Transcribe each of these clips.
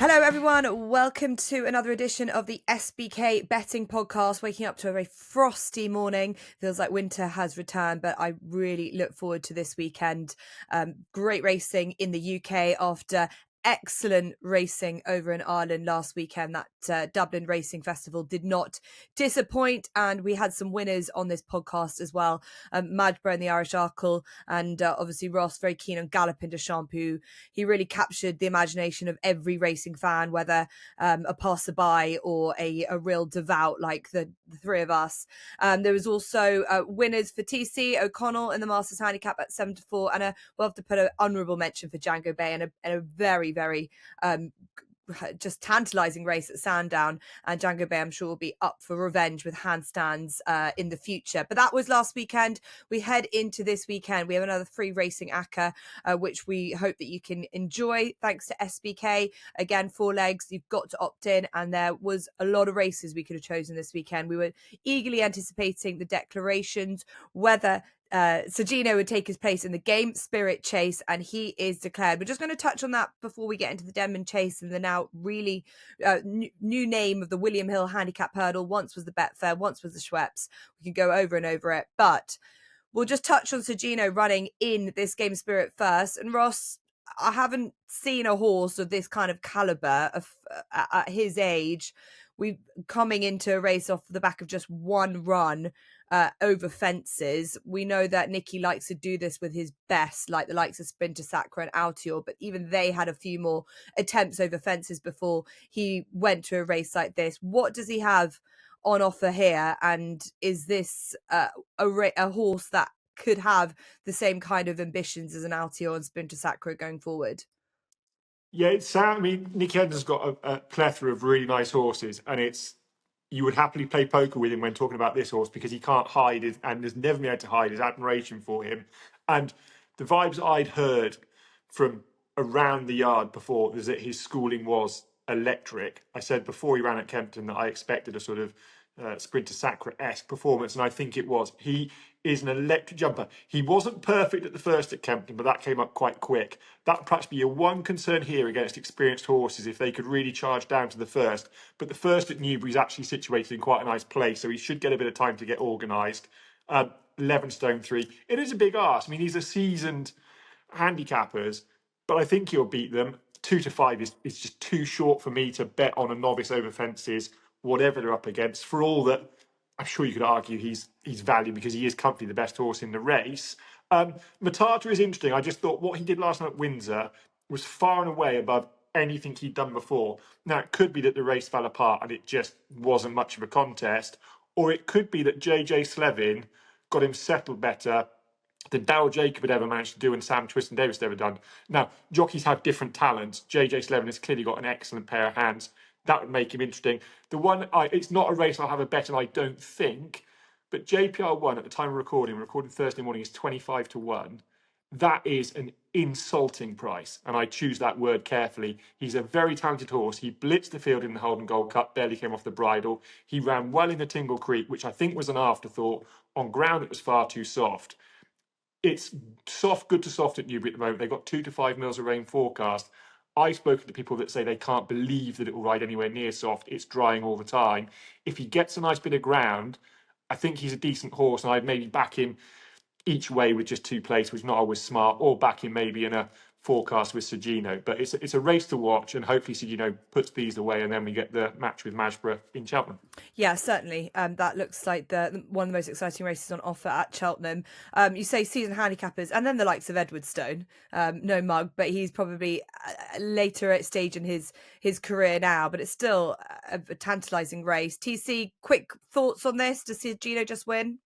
Hello, everyone. Welcome to another edition of the SBK Betting Podcast. Waking up to a very frosty morning. Feels like winter has returned, but I really look forward to this weekend. Great racing in the UK after excellent racing over in Ireland last weekend. That Dublin Racing Festival did not disappoint, and we had some winners on this podcast as well. Madborough and the Irish Arkle, and obviously Ross very keen on Galloping de Champs, who he really captured the imagination of every racing fan, whether a passerby or a real devout like the three of us. There was also winners for TC O'Connell in the Masters Handicap at 7-4, and we'll have to put an honourable mention for Django Bay and a very, very just tantalising race at Sandown, and Django Bay I'm sure will be up for revenge with handstands in the future. But that was last weekend. We head into this weekend. We have another free racing ACCA, which we hope that you can enjoy thanks to SBK. Again, 4 legs, you've got to opt in, and there was a lot of races we could have chosen this weekend. We were eagerly anticipating the declarations, whether Sergino would take his place in the Game Spirit Chase, and he is declared. We're just going to touch on that before we get into the Denman Chase and the now really new name of the William Hill Handicap Hurdle. Once was the Betfair, once was the Schweppes. We can go over and over it, but we'll just touch on Sergino running in this Game Spirit first. And Ross, I haven't seen a horse of this kind of caliber at his age. We're coming into a race off the back of just one run over fences. We know that Nicky likes to do this with his best, like the likes of Sprinter Sacra and Altior, but even they had a few more attempts over fences before he went to a race like this. What does he have on offer here? And is this a horse that could have the same kind of ambitions as an Altior and Sprinter Sacra going forward? Yeah, I mean, Nicky Henderson's got a plethora of really nice horses, and you would happily play poker with him when talking about this horse because he can't hide it, and there's never been able to hide his admiration for him. And the vibes I'd heard from around the yard before was that his schooling was electric. I said before he ran at Kempton that I expected a sort of Sprinter Sacra-esque performance, and I think it was. He is an electric jumper. He wasn't perfect at the first at Kempton, but that came up quite quick. That would perhaps be your one concern here against experienced horses, if they could really charge down to the first. But the first at Newbury is actually situated in quite a nice place, so he should get a bit of time to get organised. 11 stone 3. It is a big ask. I mean, these are seasoned handicappers, but I think he'll beat them. 2-5 is just too short for me to bet on a novice over fences, whatever they're up against. For all that, I'm sure you could argue he's valued because he is comfortably the best horse in the race. Matata is interesting. I just thought what he did last night at Windsor was far and away above anything he'd done before. Now, it could be that the race fell apart and it just wasn't much of a contest, or it could be that JJ Slevin got him settled better than Darryl Jacob had ever managed to do and Sam Twiston Davis had ever done. Now, jockeys have different talents. JJ Slevin has clearly got an excellent pair of hands. That would make him interesting. It's not a race I'll have a bet on, I don't think, but JPR1 at the time of recording Thursday morning, is 25-1. That is an insulting price, and I choose that word carefully. He's a very talented horse. He blitzed the field in the Holden Gold Cup, barely came off the bridle. He ran well in the Tingle Creek, which I think was an afterthought, on ground that was far too soft. It's good to soft at Newbury at the moment. They've got 2 to 5 mils of rain forecast. I've spoken to people that say they can't believe that it will ride anywhere near soft. It's drying all the time. If he gets a nice bit of ground, I think he's a decent horse, and I'd maybe back him each way with just 2 places, which is not always smart, or back him maybe in a forecast with Sergino. But it's a race to watch, and hopefully Sergino puts these away, and then we get the match with Madborough in Cheltenham. Yeah, certainly. That looks like one of the most exciting races on offer at Cheltenham. You say season handicappers, and then the likes of Edwardstone. No mug, but he's probably later at stage in his career now. But it's still a tantalising race. TC, quick thoughts on this? Does Gino just win?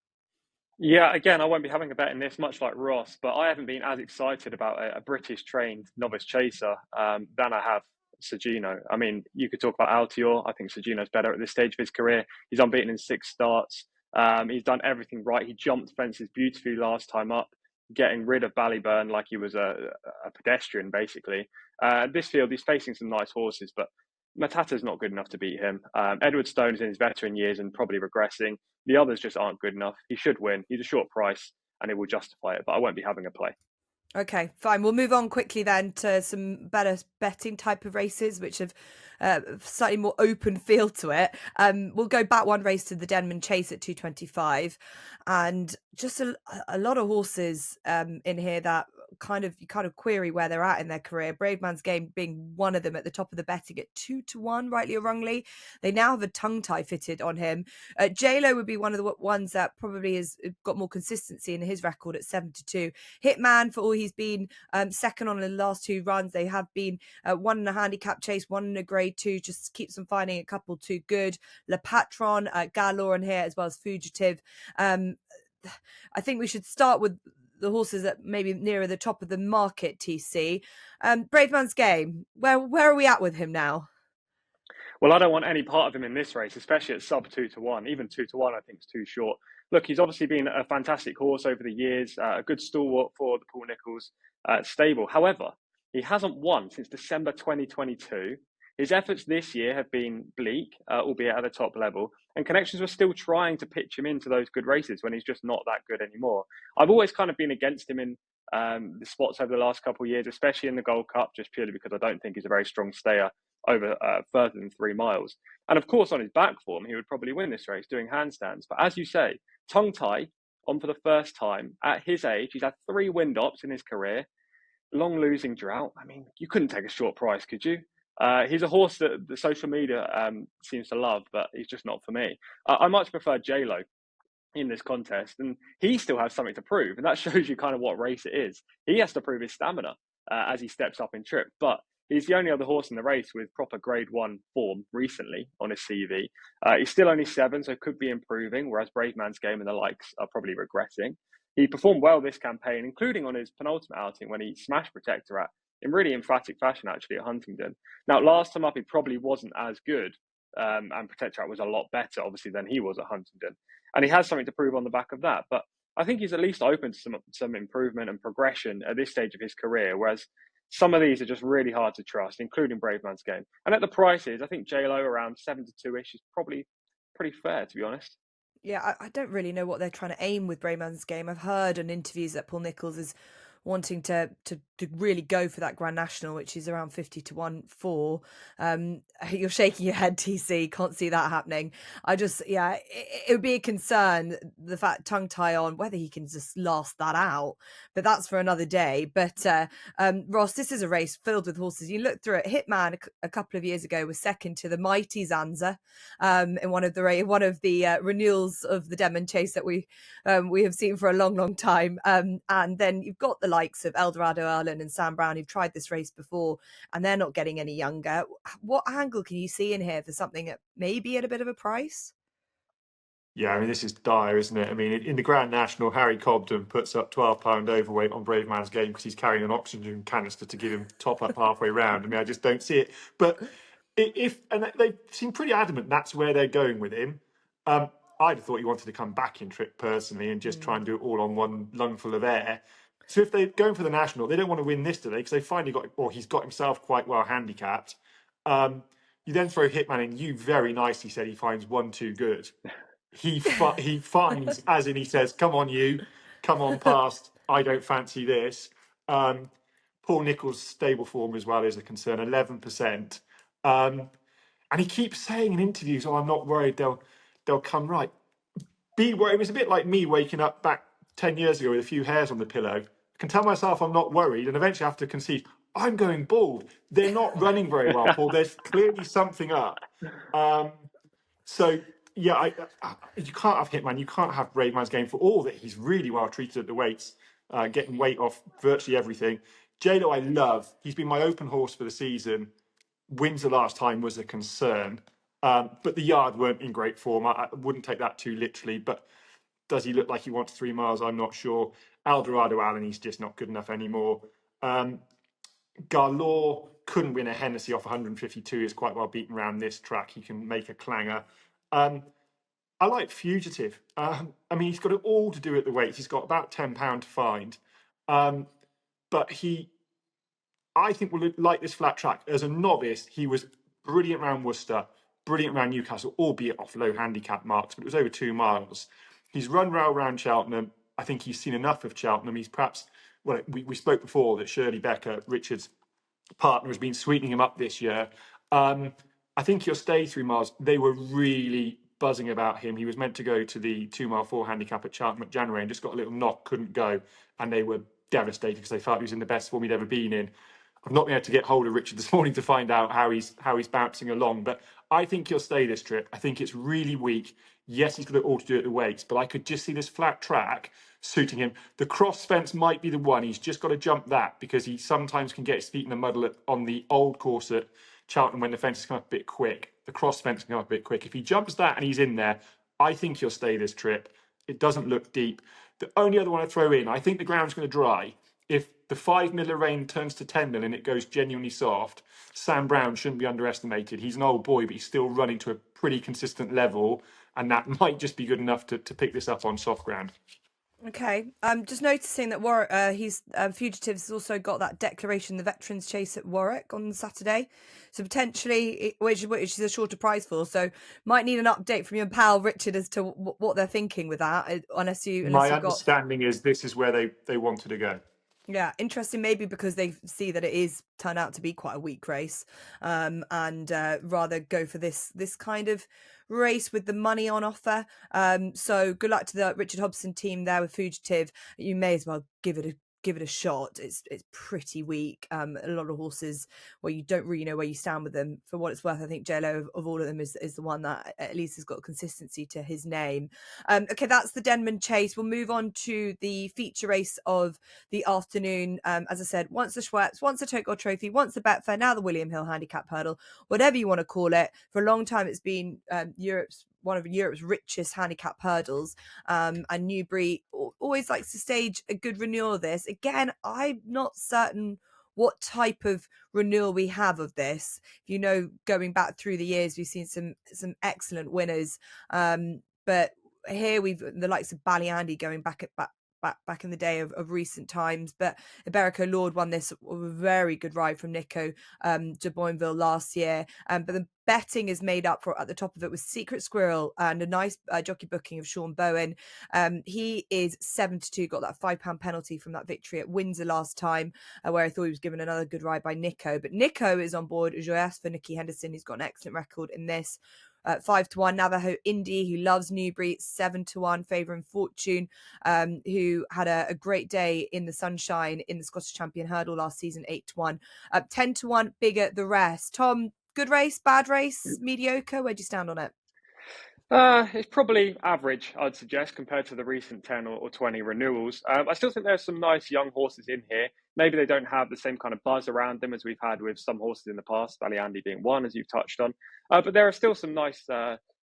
Yeah, again, I won't be having a bet in this, much like Ross, but I haven't been as excited about a British trained novice chaser than I have Sergino. I mean, you could talk about Altior. I think Sergino's better at this stage of his career. He's unbeaten in 6 starts. He's done everything right. He jumped fences beautifully last time up, getting rid of Ballyburn like he was a pedestrian, basically. This field, he's facing some nice horses, but Matata's not good enough to beat him. Edwardstone is in his veteran years and probably regressing. The others just aren't good enough. He should win. He's a short price and it will justify it, but I won't be having a play. Okay, fine. We'll move on quickly then to some better betting type of races, which have slightly more open feel to it. We'll go back one race to the Denman Chase at 225, and just a lot of horses in here that you kind of query where they're at in their career. Brave Man's Game being one of them at the top of the betting at 2-1, rightly or wrongly. They now have a tongue tie fitted on him. J-Lo would be one of the ones that probably has got more consistency in his record at 7-2. Hitman, for all he's been second on the last two runs, they have been one in a handicap chase, one in a grade 2, just keeps them finding a couple too good. Le Patron, Galore in here, as well as Fugitive. I think we should start with the horses that maybe nearer the top of the market, TC. Brave Man's Game, where are we at with him now? Well, I don't want any part of him in this race, especially at sub 2-1. Even 2-1, I think is too short. Look, he's obviously been a fantastic horse over the years, a good stalwart for the Paul Nicholls stable. However, he hasn't won since December 2022. His efforts this year have been bleak, albeit at the top level, and connections were still trying to pitch him into those good races when he's just not that good anymore. I've always kind of been against him in the spots over the last couple of years, especially in the Gold Cup, just purely because I don't think he's a very strong stayer over further than 3 miles. And of course, on his back form, he would probably win this race doing handstands. But as you say, tongue tie on for the first time at his age. He's had 3 wind-ups in his career, long losing drought. I mean, you couldn't take a short price, could you? He's a horse that the social media seems to love, but he's just not for me. I much prefer J-Lo in this contest, and he still has something to prove, and that shows you kind of what race it is. He has to prove his stamina as he steps up in trip, but he's the only other horse in the race with proper grade 1 form recently on his CV. He's still only 7, so could be improving, whereas Brave Man's Game and the likes are probably regressing. He performed well this campaign, including on his penultimate outing when he smashed Protector in really emphatic fashion, actually, at Huntingdon. Now, last time up, he probably wasn't as good, and Protector was a lot better, obviously, than he was at Huntingdon. And he has something to prove on the back of that. But I think he's at least open to some improvement and progression at this stage of his career, whereas some of these are just really hard to trust, including Brave Man's Game. And at the prices, I think J-Lo around 7-2-ish is probably pretty fair, to be honest. Yeah, I don't really know what they're trying to aim with Brave Man's Game. I've heard in interviews that Paul Nicholls is wanting to really go for that Grand National, which is around 50-1 for. You're shaking your head, TC. Can't see that happening. It would be a concern, the fact tongue tie on, whether he can just last that out. But that's for another day. But Ross, this is a race filled with horses. You look through it. Hitman a couple of years ago was second to the mighty Zanza in one of the renewals of the Denman Chase that we have seen for a long time. And then you've got the likes of Eldorado Ireland and Sam Brown who've tried this race before, and they're not getting any younger. What angle can you see in here for something that maybe at a bit of a price? Yeah, I mean, this is dire, isn't it? I mean, in the Grand National, Harry Cobden puts up £12 overweight on Brave Man's Game because he's carrying an oxygen canister to give him top up halfway round. I mean, I just don't see it. But and they seem pretty adamant that's where they're going with him. I'd have thought he wanted to come back in trip personally and just try and do it all on one lungful of air. So if they're going for the National, they don't want to win this today because they finally he's got himself quite well handicapped. You then throw Hitman in. You very nicely said he finds 1 too good. He finds, as in he says, come on past, I don't fancy this. Paul Nicholls' stable form as well is a concern, 11%. And he keeps saying in interviews, I'm not worried they'll come right. Be worried. It was a bit like me waking up back 10 years ago with a few hairs on the pillow. I can tell myself I'm not worried, and eventually I have to concede, I'm going bald. They're not running very well, Paul. There's clearly something up. So, yeah, you can't have Hitman. You can't have Brave Man's Game for all that he's really well treated at the weights, getting weight off virtually everything. J-Lo I love. He's been my open horse for the season. Wins the last time was a concern. But the yard weren't in great form. I wouldn't take that too literally. But does he look like he wants 3 miles? I'm not sure. Eldorado Allen, he's just not good enough anymore. Galore couldn't win a Hennessy off 152. He's quite well beaten around this track. He can make a clanger. I like Fugitive. I mean, he's got it all to do at the weights. He's got about £10 to find. But I think, will like this flat track. As a novice, he was brilliant around Worcester, brilliant around Newcastle, albeit off low handicap marks, but it was over 2 miles. He's run well around Cheltenham. I think he's seen enough of Cheltenham. He's perhaps well, we spoke before that Shirley Becker, Richard's partner, has been sweetening him up this year. I think he'll stay 3 miles. They were really buzzing about him. He was meant to go to the 2 mile 4 handicap at Cheltenham January and just got a little knock, couldn't go. And they were devastated because they felt he was in the best form he'd ever been in. I've not been able to get hold of Richard this morning to find out how he's bouncing along, but I think he'll stay this trip. I think it's really weak. Yes, he's got it all to do at the weights, but I could just see this flat track suiting him. The cross fence might be the one. He's just got to jump that because he sometimes can get his feet in the muddle on the old course at Cheltenham when the fences come up a bit quick. The cross fence can come up a bit quick. If he jumps that and he's in there, I think he'll stay this trip. It doesn't look deep. The only other one I throw in, I think the ground's going to dry. If the 5 mil of rain turns to 10 mil and it goes genuinely soft, Sam Brown shouldn't be underestimated. He's an old boy, but he's still running to a pretty consistent level, and that might just be good enough to pick this up on soft ground. Okay, I'm just noticing that Warwick, he's Fugitives has also got that declaration, the Veterans Chase at Warwick on Saturday, so potentially, which is a shorter prize for, so might need an update from your pal Richard as to what they're thinking with that. Unless My you've got, understanding is this is where they wanted to go. yeah, interesting. Maybe because they see that it is turned out to be quite a weak race, and rather go for this kind of race with the money on offer. So good luck to the Richard Hobson team there with Fugitive. You may as well give it a shot. It's pretty weak. A lot of horses where you don't really know where you stand with them. For what it's worth, I think JLo of all of them is the one that at least has got consistency to his name. Okay, that's the Denman Chase. We'll move on to the feature race of the afternoon. As I said, once the Schweppes, once the Tote Trophy, once the Betfair, now the William Hill Handicap Hurdle, whatever you want to call it. For a long time, it's been one of Europe's richest handicap hurdles, and Newbury always likes to stage a good renewal of this. Again, I'm not certain what type of renewal we have of this. You know, going back through the years, we've seen some excellent winners, but here we've the likes of Ballyandy going back in the day of recent times. But Iberico Lord won this very good ride from Nico de Boinville last year. But the betting is made up for at the top of it with Secret Squirrel and a nice jockey booking of Sean Bowen. He is 7-2, got that £5 penalty from that victory at Windsor last time, where I thought he was given another good ride by Nico. But Nico is on board Joyas for Nicky Henderson, who's got an excellent record in this. 5-1 Navajo Indy, who loves Newbury, 7-1 favouring Fortune, who had a great day in the sunshine in the Scottish Champion Hurdle last season, 8-1. 10-1 Bigger the Rest. Tom, good race, bad race, mediocre? Where do you stand on it? It's probably average, I'd suggest, compared to the recent 10 or 20 renewals. I still think there's some nice young horses in here. Maybe they don't have the same kind of buzz around them as we've had with some horses in the past, Ballyandy being one, as you've touched on. But there are still some nice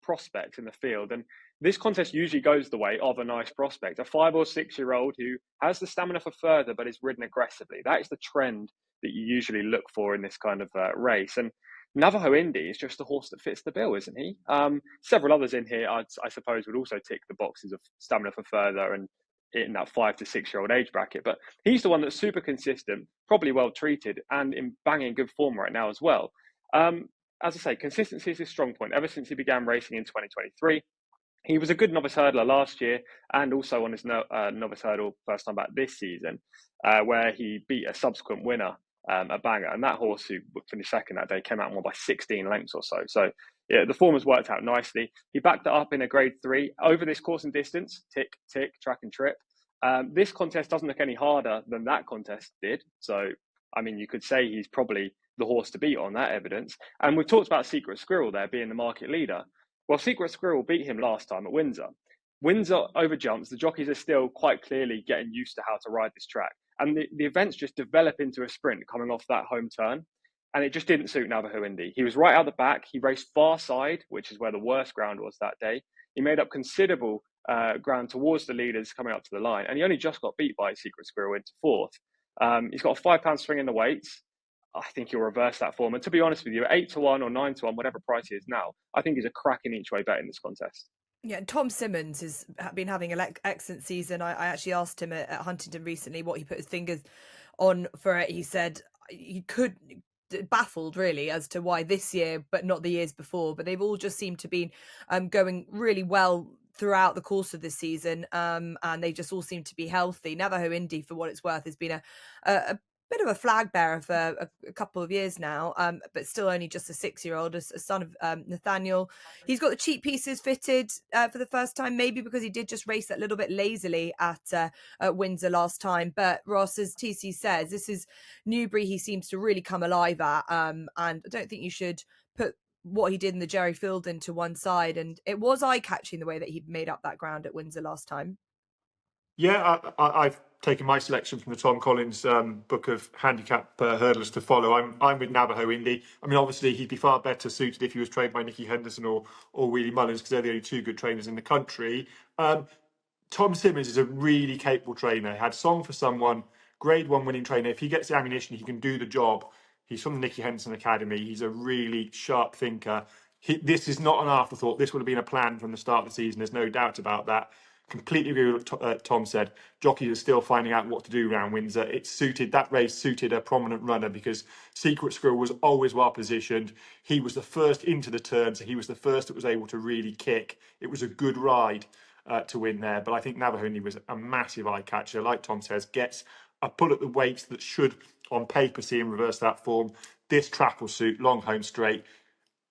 prospects in the field. And this contest usually goes the way of a nice prospect, a 5 or 6 year old who has the stamina for further, but is ridden aggressively. That is the trend that you usually look for in this kind of race. And Navajo Indy is just a horse that fits the bill, isn't he? Several others in here, I suppose, would also tick the boxes of stamina for further and in that 5 to 6 year old age bracket. But he's the one that's super consistent, probably well treated, and in banging good form right now as well. As I say, consistency is his strong point. Ever since he began racing in 2023, he was a good novice hurdler last year and also on his novice hurdle first time back this season, where he beat a subsequent winner, a banger. And that horse who finished second that day came out and won by 16 lengths or so. So yeah, the form has worked out nicely. He backed it up in a grade 3 over this course and distance, tick, tick, track and trip. This contest doesn't look any harder than that contest did. So, I mean, you could say he's probably the horse to beat on that evidence. And we've talked about Secret Squirrel there being the market leader. Well, Secret Squirrel beat him last time at Windsor. Windsor over jumps. The jockeys are still quite clearly getting used to how to ride this track. And the events just develop into a sprint coming off that home turn. And it just didn't suit Navajo Indy. He was right out the back. He raced far side, which is where the worst ground was that day. He made up considerable ground towards the leaders coming up to the line. And he only just got beat by Secret Squirrel into fourth. He's got a £5 swing in the weights. I think he'll reverse that form. And to be honest with you, 8-1 or 9-1, whatever price he is now, I think he's a cracking each way bet in this contest. Yeah, Tom Simmons has been having an excellent season. I actually asked him at Huntingdon recently what he put his fingers on for it. He said he could, baffled really as to why this year, but not the years before. But they've all just seemed to be going really well throughout the course of this season, and they just all seem to be healthy. Navajo Indy, for what it's worth, has been a bit of a flag bearer for a couple of years now, but still only just a 6-year-old, a son of Nathaniel. He's got the cheap pieces fitted for the first time, maybe because he did just race that little bit lazily at Windsor last time. But Ross, as TC says, this is Newbury he seems to really come alive at, and I don't think you should put what he did in the Jerry Fielden to one side. And it was eye-catching the way that he made up that ground at Windsor last time. Yeah, I've taken my selection from the Tom Collins book of handicap hurdlers to follow. I'm with Navajo Indy. I mean, obviously, he'd be far better suited if he was trained by Nicky Henderson or Wheelie Mullins, because they're the only two good trainers in the country. Tom Simmons is a really capable trainer. He had Song for Someone, Grade 1 winning trainer. If he gets the ammunition, he can do the job. He's from the Nicky Henderson Academy. He's a really sharp thinker. This is not an afterthought. This would have been a plan from the start of the season. There's no doubt about that. Completely agree with what Tom said. Jockeys are still finding out what to do around Windsor. That race suited a prominent runner because Secret Squirrel was always well positioned. He was the first into the turn, so he was the first that was able to really kick. It was a good ride to win there. But I think Navajo Indy was a massive eye catcher. Like Tom says, gets a pull at the weights that should, on paper, see him reverse that form. This track will suit long home straight.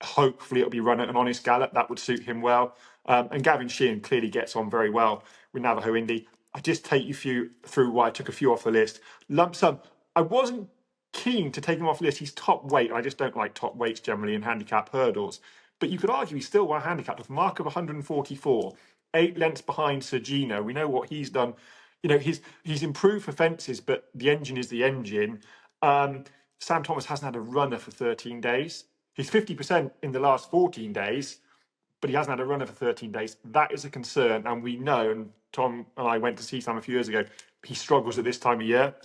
Hopefully it'll be run at an honest gallop. That would suit him well. And Gavin Sheehan clearly gets on very well with Navajo Indy. I just take you through why I took a few off the list. Lump Sum, I wasn't keen to take him off the list. He's top weight. I just don't like top weights generally in handicap hurdles. But you could argue he's still well handicapped with a mark of 144, 8 lengths behind Sergino. We know what he's done. You know, he's improved for fences, but the engine is the engine. Sam Thomas hasn't had a runner for 13 days. He's 50% in the last 14 days, but he hasn't had a runner for 13 days. That is a concern, and we know, and Tom and I went to see Sam a few years ago, he struggles at this time of year.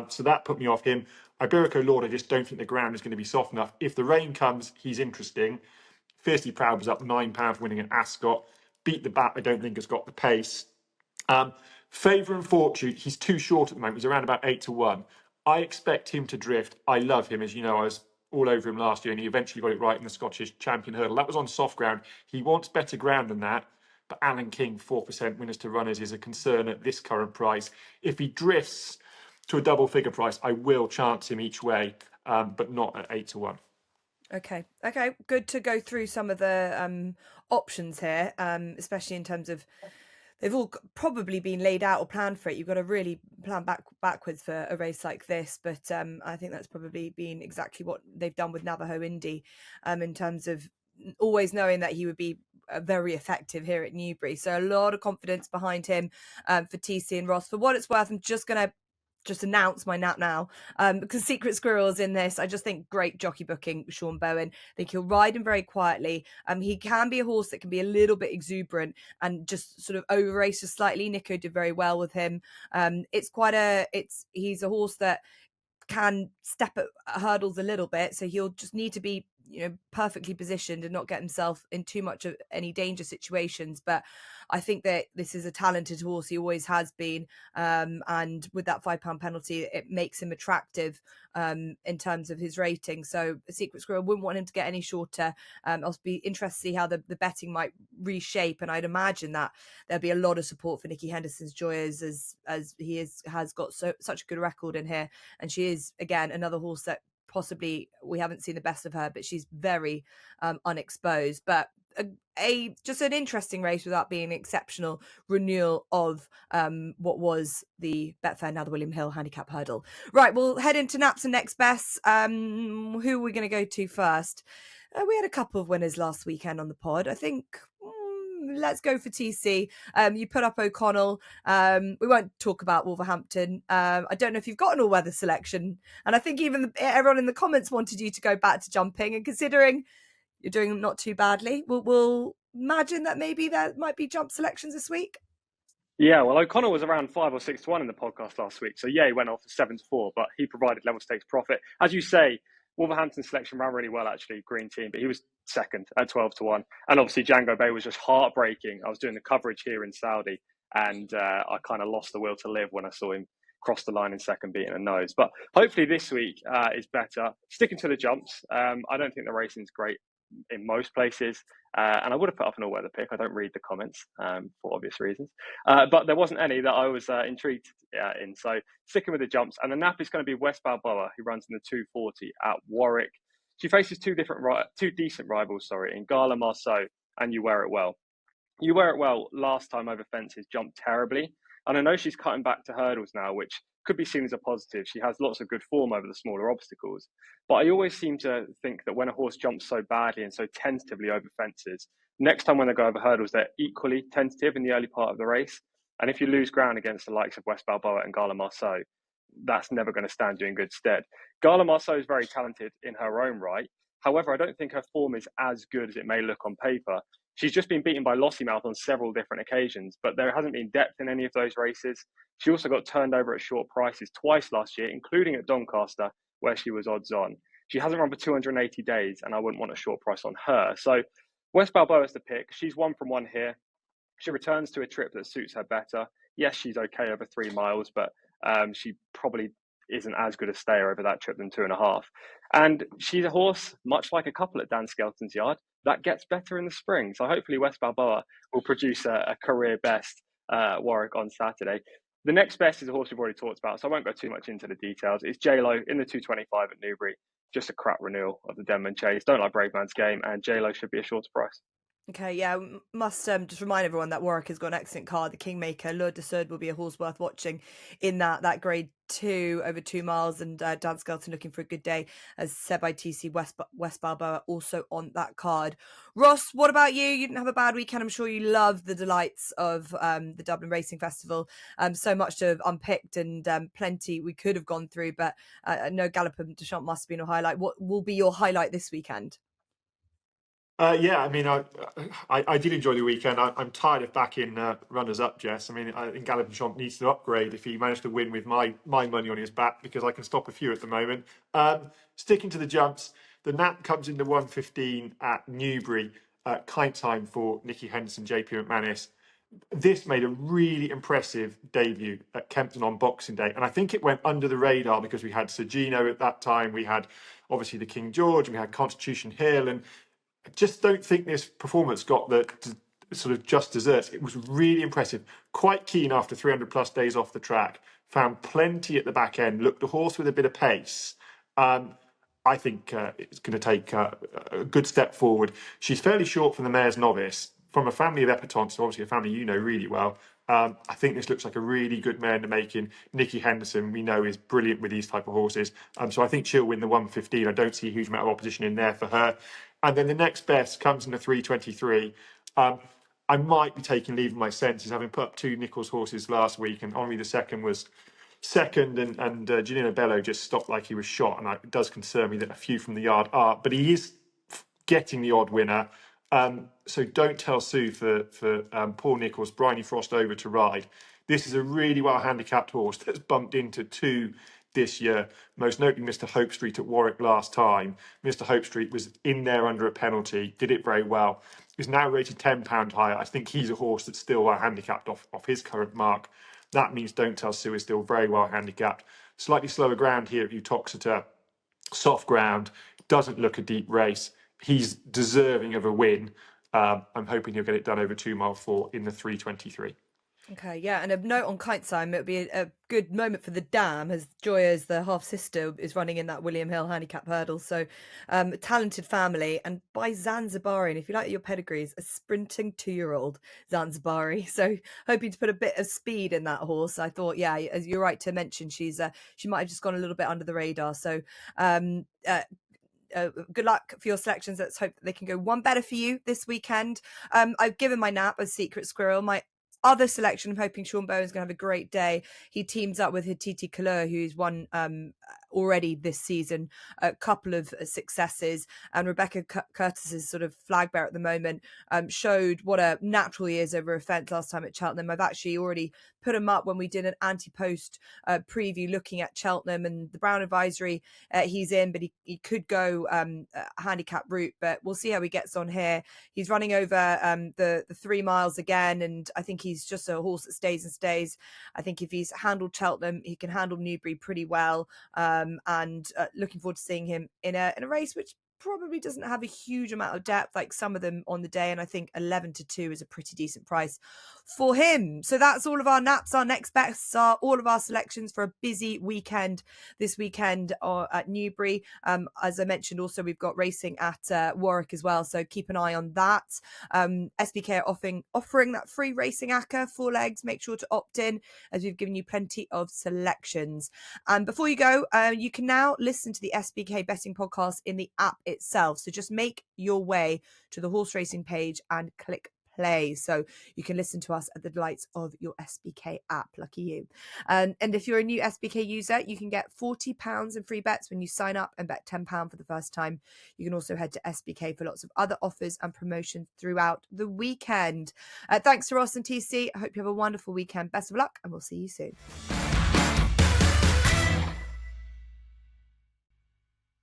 So that put me off him. Iberico Lord, I just don't think the ground is going to be soft enough. If the rain comes, he's interesting. Fiercely Proud was up £9 for winning at Ascot. Beat the Bat, I don't think has got the pace. Favour and Fortune, he's too short at the moment. He's around about 8-1. I expect him to drift. I love him, as you know. I was all over him last year, and he eventually got it right in the Scottish Champion Hurdle. That was on soft ground. He wants better ground than that. But Alan King, 4% winners to runners, is a concern at this current price. If he drifts to a double figure price, I will chance him each way, but not at 8-1. Okay, good to go through some of the options here, especially in terms of they've all probably been laid out or planned for it. You've got to really plan backwards for a race like this, but I think that's probably been exactly what they've done with Navajo Indy, in terms of always knowing that he would be very effective here at Newbury. So a lot of confidence behind him for TC and Ross. For what it's worth, I'm just going to announce my nap now, because Secret Squirrel's in this. I just think great jockey booking, Sean Bowen. I think he'll ride him very quietly. He can be a horse that can be a little bit exuberant and just sort of over races slightly. Nico did very well with him. He's a horse that can step at hurdles a little bit, so he'll just need to be perfectly positioned and not get himself in too much of any danger situations. But I think that this is a talented horse. He always has been, and with that £5 penalty, it makes him attractive in terms of his rating. So Secret Squirrel wouldn't want him to get any shorter. I'll be interested to see how the betting might reshape, and I'd imagine that there'll be a lot of support for Nicky Henderson's Joyers as he has got such a good record in here, and she is again another horse that possibly we haven't seen the best of her, but she's very unexposed. But just an interesting race without being an exceptional renewal of what was the Betfair, now the William Hill Handicap Hurdle. Right, we'll head into naps and next best. Who are we going to go to first? We had a couple of winners last weekend on the pod. I think let's go for TC. You put up O'Connell. We won't talk about Wolverhampton. I don't know if you've got an all-weather selection, and I think even everyone in the comments wanted you to go back to jumping, and considering you're doing not too badly, we'll imagine that maybe there might be jump selections this week. Yeah, well, O'Connell was around 5 or 6-1 in the podcast last week. So, yeah, he went off to 7-4, but he provided level stakes profit. As you say, Wolverhampton's selection ran really well, actually, green team, but he was second at 12-1. And obviously, Django Bay was just heartbreaking. I was doing the coverage here in Saudi, and I kind of lost the will to live when I saw him cross the line in second, beating a nose. But hopefully this week is better. Sticking to the jumps. I don't think the racing's great in most places. And I would have put up an all-weather pick. I don't read the comments for obvious reasons. But there wasn't any that I was intrigued in. So sticking with the jumps. And the nap is going to be West Balboa, who runs in the 240 at Warwick. She faces two decent rivals, in Gala Marceau and You Wear It Well. You Wear It Well last time over fences jumped terribly. And I know she's cutting back to hurdles now, which could be seen as a positive. She has lots of good form over the smaller obstacles. But I always seem to think that when a horse jumps so badly and so tentatively over fences, next time when they go over hurdles, they're equally tentative in the early part of the race. And if you lose ground against the likes of West Balboa and Gala Marceau, that's never going to stand you in good stead. Gala Marceau is very talented in her own right. However, I don't think her form is as good as it may look on paper. She's just been beaten by Lossiemouth on several different occasions, but there hasn't been depth in any of those races. She also got turned over at short prices twice last year, including at Doncaster, where she was odds on. She hasn't run for 280 days, and I wouldn't want a short price on her. So West Balboa is the pick. She's 1 from 1 here. She returns to a trip that suits her better. Yes, she's okay over 3 miles, but she probably isn't as good a stayer over that trip than 2.5. And she's a horse, much like a couple at Dan Skelton's yard, that gets better in the spring. So hopefully West Balboa will produce a career best Warwick on Saturday. The next best is a horse we've already talked about, so I won't go too much into the details. It's J-Lo in the 225 at Newbury. Just a crap renewal of the Denman Chase. Don't like Brave Man's Game, and J-Lo should be a shorter price. Okay, yeah, must just remind everyone that Warwick has got an excellent card. The Kingmaker, Lourdes de Sud will be a horse worth watching in that grade 2 over 2 miles, and Dan Skelton looking for a good day as said by TC West Balboa also on that card. Ross, what about you? You didn't have a bad weekend. I'm sure you loved the delights of the Dublin Racing Festival. So much to have unpicked and plenty we could have gone through, but no, Galopin Des Champs must have been a highlight. What will be your highlight this weekend? Yeah, I mean, I did enjoy the weekend. I'm tired of backing runners up, Jess. I mean, I think Galopin Des Champs needs to upgrade if he managed to win with my money on his back, because I can stop a few at the moment. Sticking to the jumps, the nap comes into 1:15 at Newbury, kite time for Nicky Henderson, JP McManus. This made a really impressive debut at Kempton on Boxing Day, and I think it went under the radar because we had Sergino at that time, we had obviously the King George, and we had Constitution Hill, and I just don't think this performance got the sort of just desserts. It was really impressive. Quite keen after 300 plus days off the track. Found plenty at the back end. Looked a horse with a bit of pace. I think it's going to take a good step forward. She's fairly short from the Mayor's Novice, from a family of epatants, so obviously a family you know really well. I think this looks like a really good mare in the making. Nicky Henderson, we know, is brilliant with these type of horses. So I think she'll win the 1:15. I don't see a huge amount of opposition in there for her. And then the next best comes in the 3:23. I might be taking leave of my senses, having put up 2 Nichols horses last week, and Henri II was second, and Giannino Bello just stopped like he was shot. And it does concern me that a few from the yard are, but he is getting the odd winner. So don't tell Sue for Paul Nichols, Bryony Frost over to ride. This is a really well handicapped horse that's bumped into 2 this year, most notably Mr. Hope Street at Warwick last time. Mr. Hope Street was in there under a penalty, did it very well. Is now rated £10 higher. I think he's a horse that's still well handicapped off his current mark. That means Don't Tell Sue is still very well handicapped. Slightly slower ground here at Uttoxeter, soft ground, doesn't look a deep race. He's deserving of a win. I'm hoping he'll get it done over 2 mile 4 in the 3:23. Okay, yeah, and a note on kite time, it'll be a good moment for the dam, as Joya's the half sister is running in that William Hill Handicap Hurdle. So, talented family, and by Zanzibari. And if you like your pedigrees, a sprinting 2-year-old Zanzibari. So, hoping to put a bit of speed in that horse. I thought, yeah, as you're right to mention, she might have just gone a little bit under the radar. So, good luck for your selections. Let's hope that they can go one better for you this weekend. I've given my nap a secret squirrel. My other selection, I'm hoping Sean Bowen's going to have a great day. He teams up with Hititi Kalur, who's won already this season a couple of successes, and Rebecca Curtis's sort of flag bearer at the moment showed what a natural he is over a fence last time at Cheltenham. I've actually already put him up when we did an anti-post preview looking at Cheltenham and the Brown Advisory. He's in, but he could go handicap route, but we'll see how he gets on here. He's running over the 3 miles again, and I think he's just a horse that stays and stays. I think if he's handled Cheltenham, he can handle Newbury pretty well, and looking forward to seeing him in a race which probably doesn't have a huge amount of depth like some of them on the day, and I think 11-2 is a pretty decent price for him. So that's all of our naps. Our next bets are all of our selections for a busy weekend this weekend at Newbury. As I mentioned, also we've got racing at Warwick as well, so keep an eye on that. SBK are offering that free racing ACCA 4 legs. Make sure to opt in, as we've given you plenty of selections. And before you go, you can now listen to the SBK betting podcast in the app itself. So just make your way to the horse racing page and click play, so you can listen to us at the delights of your SBK app. Lucky you. And if you're a new SBK user, you can get £40 in free bets when you sign up and bet £10 for the first time. You can also head to SBK for lots of other offers and promotions throughout the weekend. Thanks to Ross and TC. I hope you have a wonderful weekend. Best of luck, and we'll see you soon.